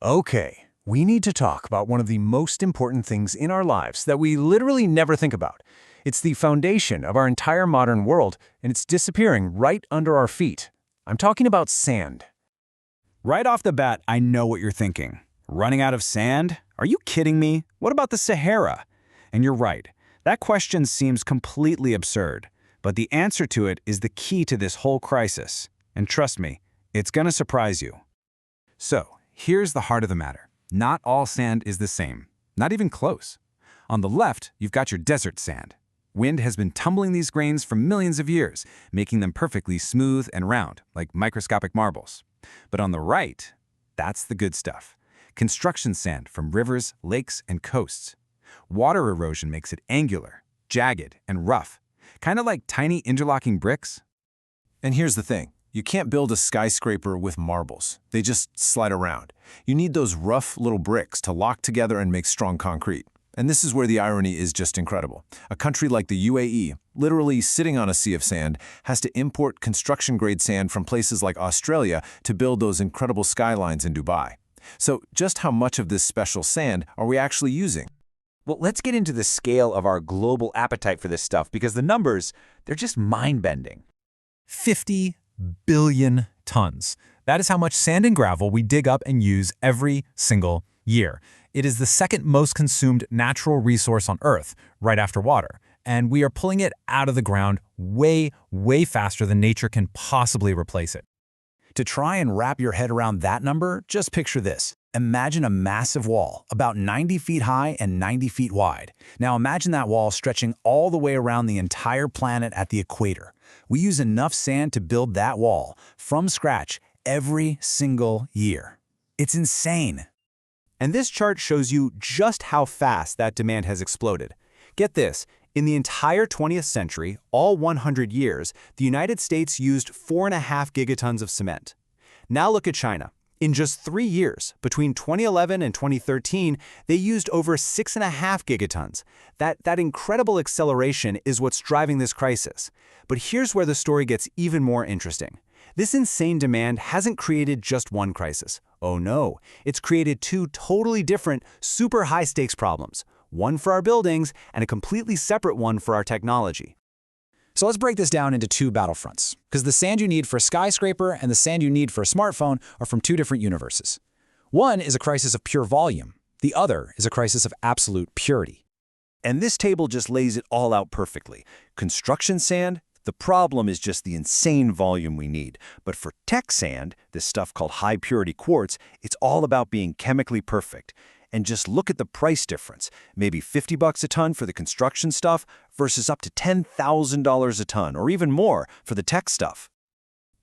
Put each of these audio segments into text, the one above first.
Okay, we need to talk about one of the most important things in our lives that we literally never think about. It's the foundation of our entire modern world, and it's disappearing right under our feet. I'm talking about sand. Right off the bat, I know what you're thinking. Running out of sand? Are you kidding me? What about the Sahara? And you're right. That question seems completely absurd. But the answer to it is the key to this whole crisis. And trust me, it's gonna surprise you. So, here's the heart of the matter. Not all sand is the same. Not even close. On the left, you've got your desert sand. Wind has been tumbling these grains for millions of years, making them perfectly smooth and round, like microscopic marbles. But on the right, that's the good stuff. Construction sand from rivers, lakes, and coasts. Water erosion makes it angular, jagged, and rough, kind of like tiny interlocking bricks. And here's the thing. You can't build a skyscraper with marbles. They just slide around. You need those rough little bricks to lock together and make strong concrete. And this is where the irony is just incredible. A country like the UAE, literally sitting on a sea of sand, has to import construction-grade sand from places like Australia to build those incredible skylines in Dubai. So just how much of this special sand are we actually using? Well, let's get into the scale of our global appetite for this stuff because the numbers, they're just mind-bending. 50 billion tons. That is how much sand and gravel we dig up and use every single year. It is the second most consumed natural resource on Earth, right after water. And we are pulling it out of the ground way, way faster than nature can possibly replace it. To try and wrap your head around that number, just picture this. Imagine a massive wall, about 90 feet high and 90 feet wide. Now imagine that wall stretching all the way around the entire planet at the equator. We use enough sand to build that wall, from scratch, every single year. It's insane. And this chart shows you just how fast that demand has exploded. Get this, in the entire 20th century, all 100 years, the United States used 4.5 gigatons of cement. Now look at China. In just 3 years, between 2011 and 2013, they used over 6.5 gigatons. That incredible acceleration is what's driving this crisis. But here's where the story gets even more interesting. This insane demand hasn't created just one crisis. Oh no, it's created two totally different, super high-stakes problems. One for our buildings and a completely separate one for our technology. So let's break this down into two battlefronts, because the sand you need for a skyscraper and the sand you need for a smartphone are from two different universes. One is a crisis of pure volume. The other is a crisis of absolute purity. And this table just lays it all out perfectly. Construction sand, the problem is just the insane volume we need. But for tech sand, this stuff called high-purity quartz, it's all about being chemically perfect. And just look at the price difference. Maybe $50 a ton for the construction stuff versus up to $10,000 a ton, or even more for the tech stuff.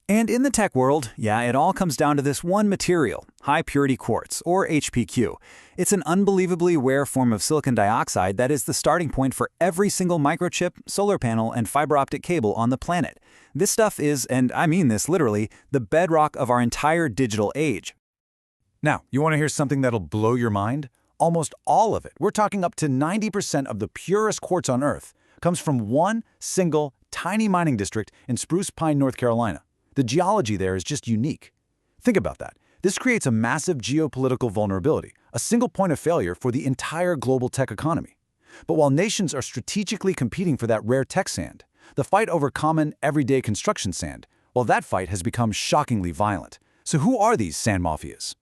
And in the tech world, yeah, it all comes down to this one material, high-purity quartz, or HPQ. It's an unbelievably rare form of silicon dioxide that is the starting point for every single microchip, solar panel, and fiber optic cable on the planet. This stuff is, and I mean this literally, the bedrock of our entire digital age. Now, you want to hear something that'll blow your mind? Almost all of it, we're talking up to 90% of the purest quartz on Earth, comes from one single tiny mining district in Spruce Pine, North Carolina. The geology there is just unique. Think about that. This creates a massive geopolitical vulnerability, a single point of failure for the entire global tech economy. But while nations are strategically competing for that rare tech sand, the fight over common, everyday construction sand, well, that fight has become shockingly violent. So who are these sand mafias?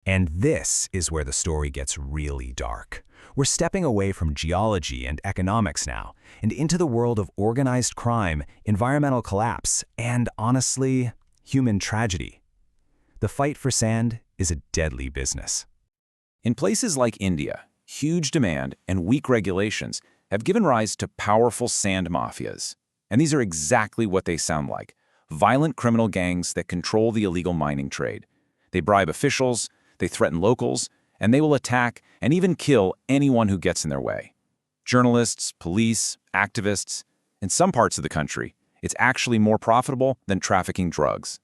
And this is where the story gets really dark. We're stepping away from geology and economics now, and into the world of organized crime, environmental collapse, and honestly, human tragedy. The fight for sand is a deadly business. In places like India, huge demand and weak regulations have given rise to powerful sand mafias. And these are exactly what they sound like: violent criminal gangs that control the illegal mining trade. They bribe officials, they threaten locals, and they will attack and even kill anyone who gets in their way. Journalists, police, activists. In some parts of the country, it's actually more profitable than trafficking drugs.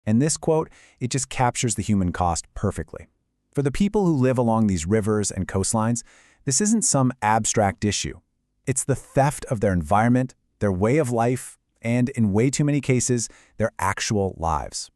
And this quote, it just captures the human cost perfectly. For the people who live along these rivers and coastlines, this isn't some abstract issue. It's the theft of their environment, their way of life, and in way too many cases, their actual lives.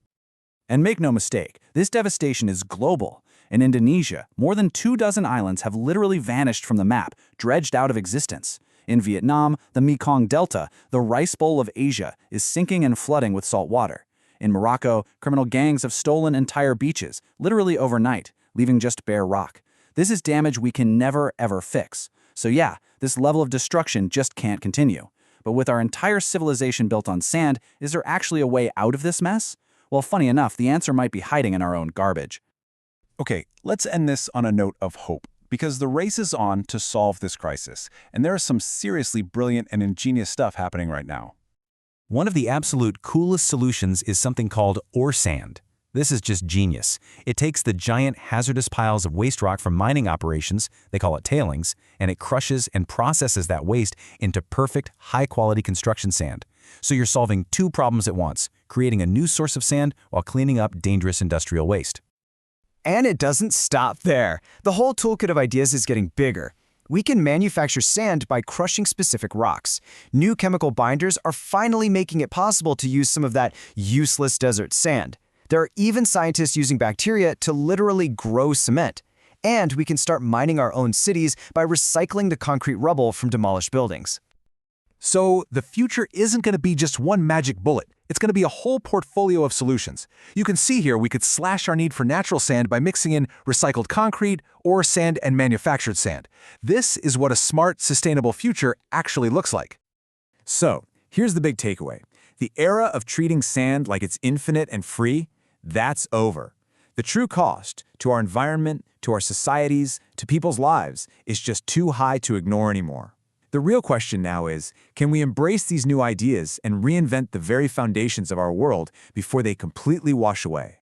And make no mistake, this devastation is global. In Indonesia, more than 24 islands have literally vanished from the map, dredged out of existence. In Vietnam, the Mekong Delta, the rice bowl of Asia, is sinking and flooding with salt water. In Morocco, criminal gangs have stolen entire beaches, literally overnight, leaving just bare rock. This is damage we can never, ever fix. So yeah, this level of destruction just can't continue. But with our entire civilization built on sand, is there actually a way out of this mess? Well, funny enough, the answer might be hiding in our own garbage. Okay, let's end this on a note of hope, because the race is on to solve this crisis, and there is some seriously brilliant and ingenious stuff happening right now. One of the absolute coolest solutions is something called ore sand. This is just genius. It takes the giant hazardous piles of waste rock from mining operations, they call it tailings, and it crushes and processes that waste into perfect, high-quality construction sand. So you're solving two problems at once, creating a new source of sand while cleaning up dangerous industrial waste. And it doesn't stop there. The whole toolkit of ideas is getting bigger. We can manufacture sand by crushing specific rocks. New chemical binders are finally making it possible to use some of that useless desert sand. There are even scientists using bacteria to literally grow cement. And we can start mining our own cities by recycling the concrete rubble from demolished buildings. So the future isn't going to be just one magic bullet. It's going to be a whole portfolio of solutions. You can see here we could slash our need for natural sand by mixing in recycled concrete, ore sand, and manufactured sand. This is what a smart, sustainable future actually looks like. So, here's the big takeaway. The era of treating sand like it's infinite and free, that's over. The true cost to our environment, to our societies, to people's lives is just too high to ignore anymore. The real question now is, can we embrace these new ideas and reinvent the very foundations of our world before they completely wash away?